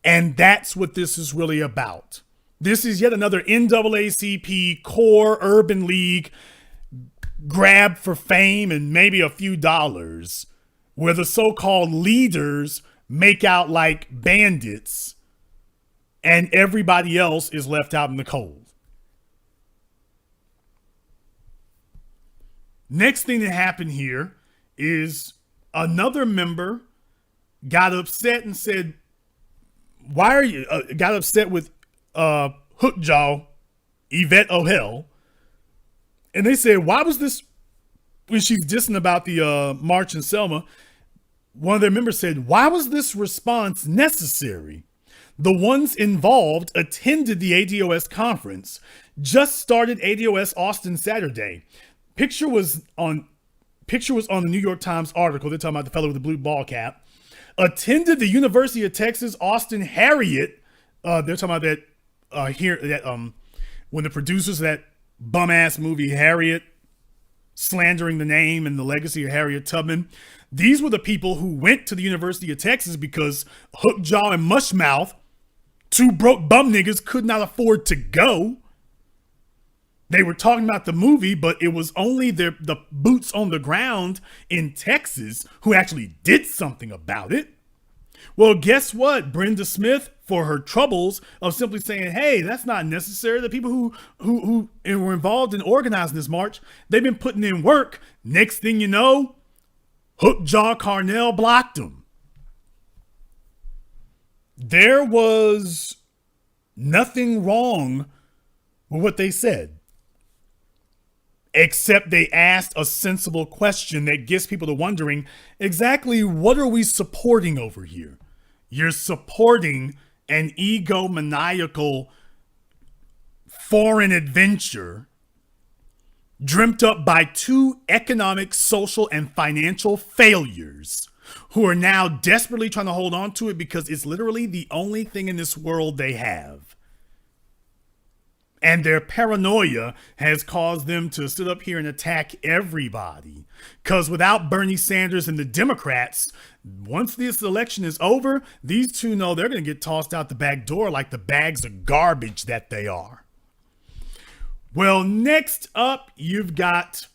And that's what this is really about. This is yet another NAACP core urban league grab for fame and maybe a few dollars, where the so-called leaders make out like bandits and everybody else is left out in the cold. Next thing that happened here is another member got upset and said, why are you, got upset with Hookjaw, Yvette Oh Hell. And they said, why was this, when she's dissing about the March in Selma, one of their members said, why was this response necessary? The ones involved attended the ADOS conference, just started ADOS Austin Saturday. Picture was on the New York Times article. They're talking about the fellow with the blue ball cap. Attended the University of Texas Austin Harriet. They're talking about that when the producers of that bum ass movie Harriet, slandering the name and the legacy of Harriet Tubman. These were the people who went to the University of Texas because Hookjaw and Mushmouth, two broke bum niggas, could not afford to go. They were talking about the movie, but it was only the boots on the ground in Texas who actually did something about it. Well, guess what? Brenda Smith, for her troubles of simply saying, hey, that's not necessary. The people who were involved in organizing this march, they've been putting in work. Next thing you know, Hookjaw Carnell blocked them. There was nothing wrong with what they said, except they asked a sensible question that gets people to wondering exactly what are we supporting over here? You're supporting an egomaniacal foreign adventure dreamt up by two economic, social, and financial failures who are now desperately trying to hold on to it because it's literally the only thing in this world they have. And their paranoia has caused them to sit up here and attack everybody. Because without Bernie Sanders and the Democrats, once this election is over, these two know they're going to get tossed out the back door like the bags of garbage that they are. Well, next up, you've got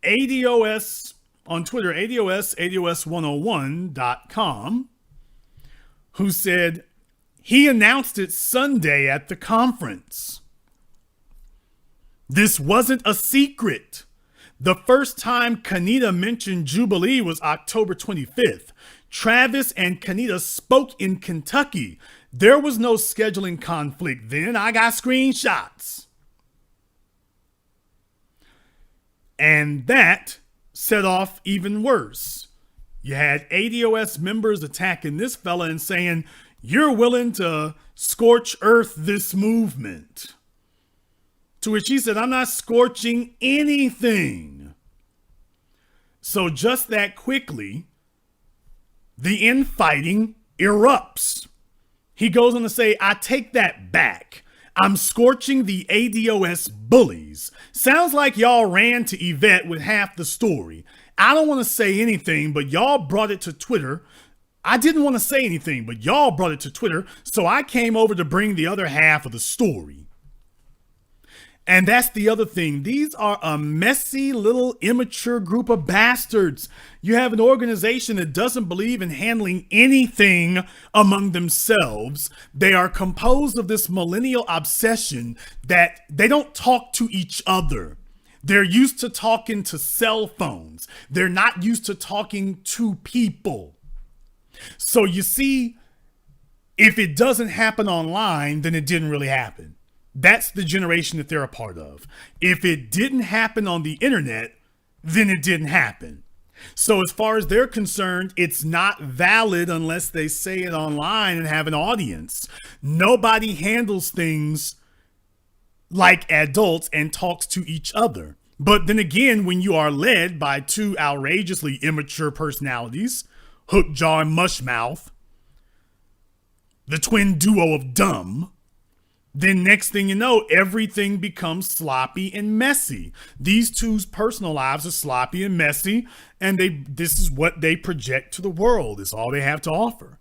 ADOS on Twitter, ADOS101.com, who said he announced it Sunday at the conference. This wasn't a secret. The first time Kanita mentioned Jubilee was October 25th. Travis and Kanita spoke in Kentucky. There was no scheduling conflict then. I got screenshots. And that set off even worse. You had ADOS members attacking this fella and saying, you're willing to scorch earth this movement. To which he said, I'm not scorching anything. So just that quickly, the infighting erupts. He goes on to say, I take that back. I'm scorching the ADOS bullies. Sounds like y'all ran to Yvette with half the story. I don't want to say anything, but y'all brought it to Twitter. I didn't want to say anything, but y'all brought it to Twitter, so I came over to bring the other half of the story. And that's the other thing. These are a messy little immature group of bastards. You have an organization that doesn't believe in handling anything among themselves. They are composed of this millennial obsession that they don't talk to each other. They're used to talking to cell phones. They're not used to talking to people. So you see, if it doesn't happen online, then it didn't really happen. That's the generation that they're a part of. If it didn't happen on the internet, then it didn't happen. So as far as they're concerned, it's not valid unless they say it online and have an audience. Nobody handles things like adults and talks to each other. But then again, when you are led by two outrageously immature personalities, Hookjaw and Mushmouth, the twin duo of dumb, then next thing you know, everything becomes sloppy and messy. These two's personal lives are sloppy and messy, and this is what they project to the world. It's all they have to offer.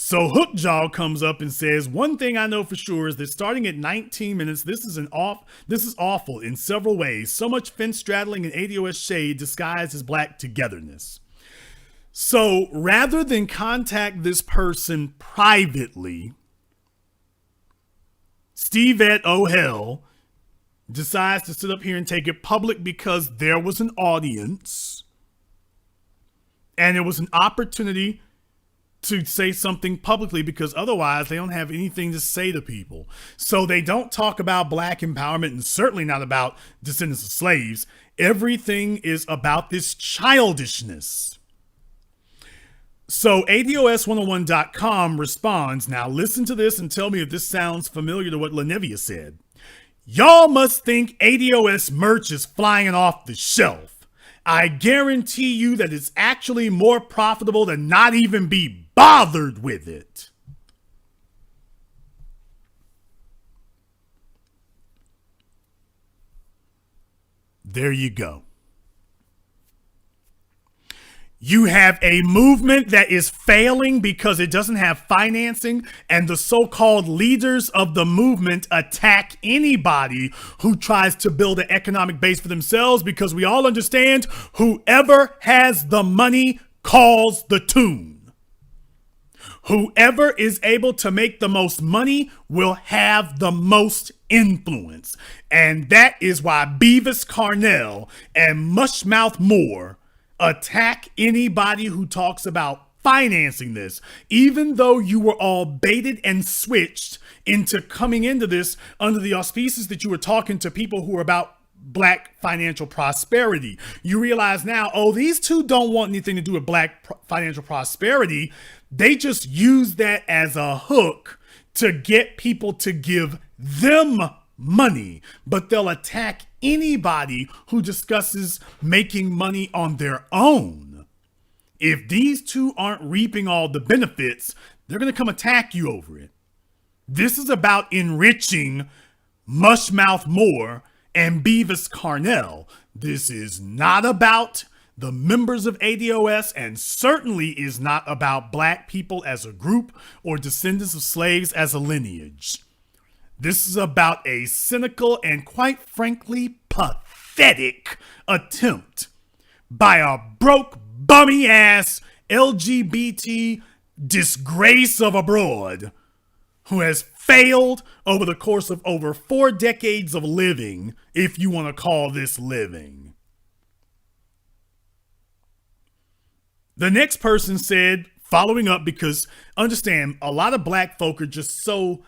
So Hookjaw comes up and says, one thing I know for sure is that starting at 19 minutes, this is awful in several ways. So much fence straddling and ADOS shade disguised as black togetherness. So rather than contact this person privately, Stevette O'Hell decides to sit up here and take it public because there was an audience and it was an opportunity to say something publicly, because otherwise they don't have anything to say to people. So they don't talk about black empowerment, and certainly not about descendants of slaves. Everything is about this childishness. So ADOS101.com responds, now listen to this and tell me if this sounds familiar to what Lenevia said. Y'all must think ADOS merch is flying off the shelf. I guarantee you that it's actually more profitable to not even be bothered with it. There you go. You have a movement that is failing because it doesn't have financing, and the so-called leaders of the movement attack anybody who tries to build an economic base for themselves, because we all understand whoever has the money calls the tune. Whoever is able to make the most money will have the most influence. And that is why Beavis Carnell and Mushmouth Moore attack anybody who talks about financing this, even though you were all baited and switched into coming into this under the auspices that you were talking to people who are about black financial prosperity. You realize now, oh, these two don't want anything to do with black financial prosperity. They just use that as a hook to get people to give them money, but they'll attack anybody who discusses making money on their own. If these two aren't reaping all the benefits, they're going to come attack you over it. This is about enriching Mushmouth Moore and Beavis Carnell. This is not about the members of ADOS, and certainly is not about black people as a group or descendants of slaves as a lineage. This is about a cynical and, quite frankly, pathetic attempt by a broke, bummy-ass LGBT disgrace of a broad who has failed over the course of over 4 decades of living, if you want to call this living. The next person said, following up, because understand, a lot of black folk are just so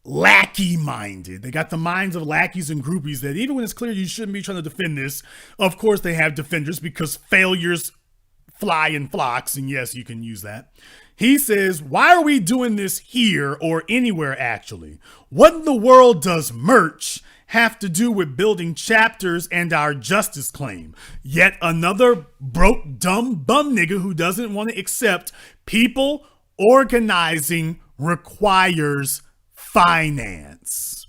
lackey-minded. They got the minds of lackeys and groupies that even when it's clear you shouldn't be trying to defend this, of course they have defenders because failures fly in flocks, and yes, you can use that. He says, why are we doing this here or anywhere actually? What in the world does merch have to do with building chapters and our justice claim? Yet another broke, dumb bum nigga who doesn't want to accept people organizing requires finance.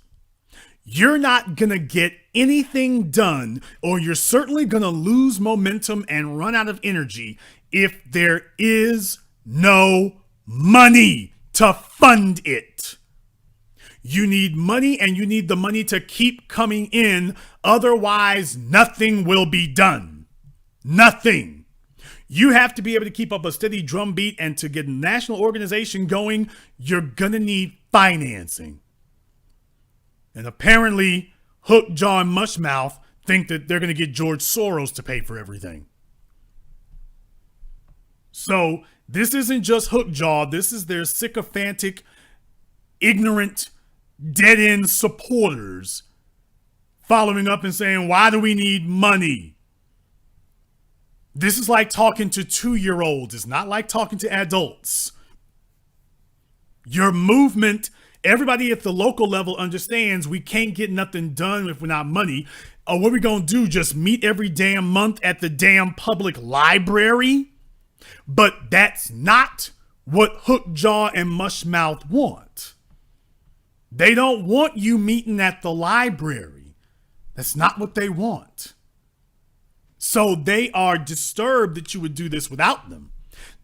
You're not gonna get anything done, or you're certainly gonna lose momentum and run out of energy if there is no money to fund it. You need money, and you need the money to keep coming in. Otherwise, nothing will be done. Nothing. You have to be able to keep up a steady drumbeat, and to get a national organization going, you're gonna need financing. And apparently, Hookjaw and Mushmouth think that they're gonna get George Soros to pay for everything. So this isn't just Hookjaw, this is their sycophantic, ignorant, dead-end supporters following up and saying, why do we need money? This is like talking to 2-year-olds. It's not like talking to adults. Your movement, everybody at the local level understands we can't get nothing done if we're not money. What are we going to do? Just meet every damn month at the damn public library? But that's not what Hookjaw and Mushmouth want. They don't want you meeting at the library. That's not what they want. So they are disturbed that you would do this without them.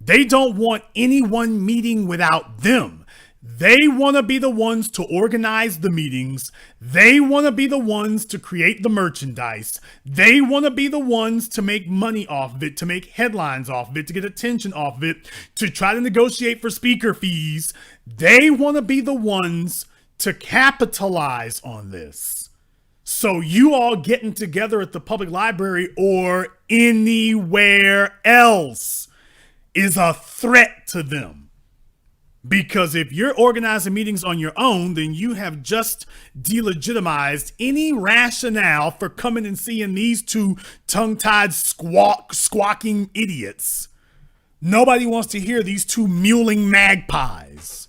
They don't want anyone meeting without them. They want to be the ones to organize the meetings. They want to be the ones to create the merchandise. They want to be the ones to make money off of it, to make headlines off of it, to get attention off of it, to try to negotiate for speaker fees. They want to be the ones to capitalize on this. So you all getting together at the public library or anywhere else is a threat to them. Because if you're organizing meetings on your own, then you have just delegitimized any rationale for coming and seeing these two tongue-tied squawking idiots. Nobody wants to hear these two mewling magpies.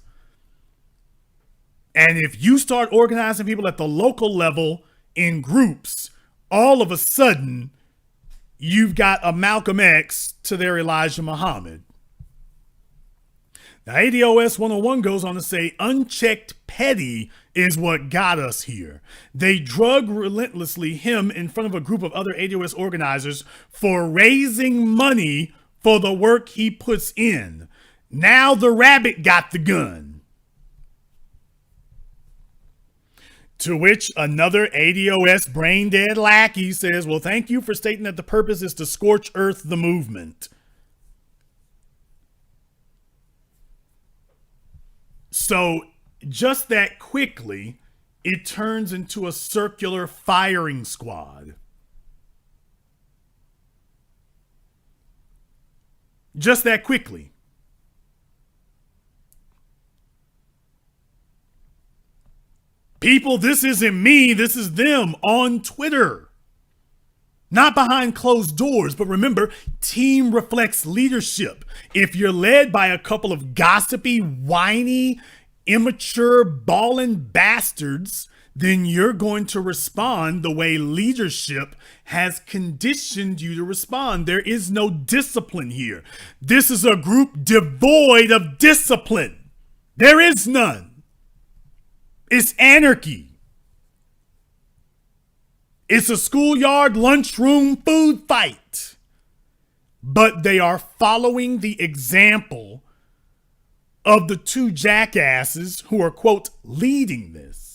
And if you start organizing people at the local level in groups, all of a sudden, you've got a Malcolm X to their Elijah Muhammad. Now, ADOS 101 goes on to say, unchecked petty is what got us here. They drug relentlessly him in front of a group of other ADOS organizers for raising money for the work he puts in. Now the rabbit got the gun. To which another ADOS brain dead lackey says, well, thank you for stating that the purpose is to scorch earth the movement. So just that quickly, it turns into a circular firing squad. Just that quickly. People, this isn't me, this is them on Twitter. Not behind closed doors, but remember, team reflects leadership. If you're led by a couple of gossipy, whiny, immature, ballin' bastards, then you're going to respond the way leadership has conditioned you to respond. There is no discipline here. This is a group devoid of discipline. There is none. It's anarchy. It's a schoolyard lunchroom food fight. But they are following the example of the two jackasses who are, quote, leading this.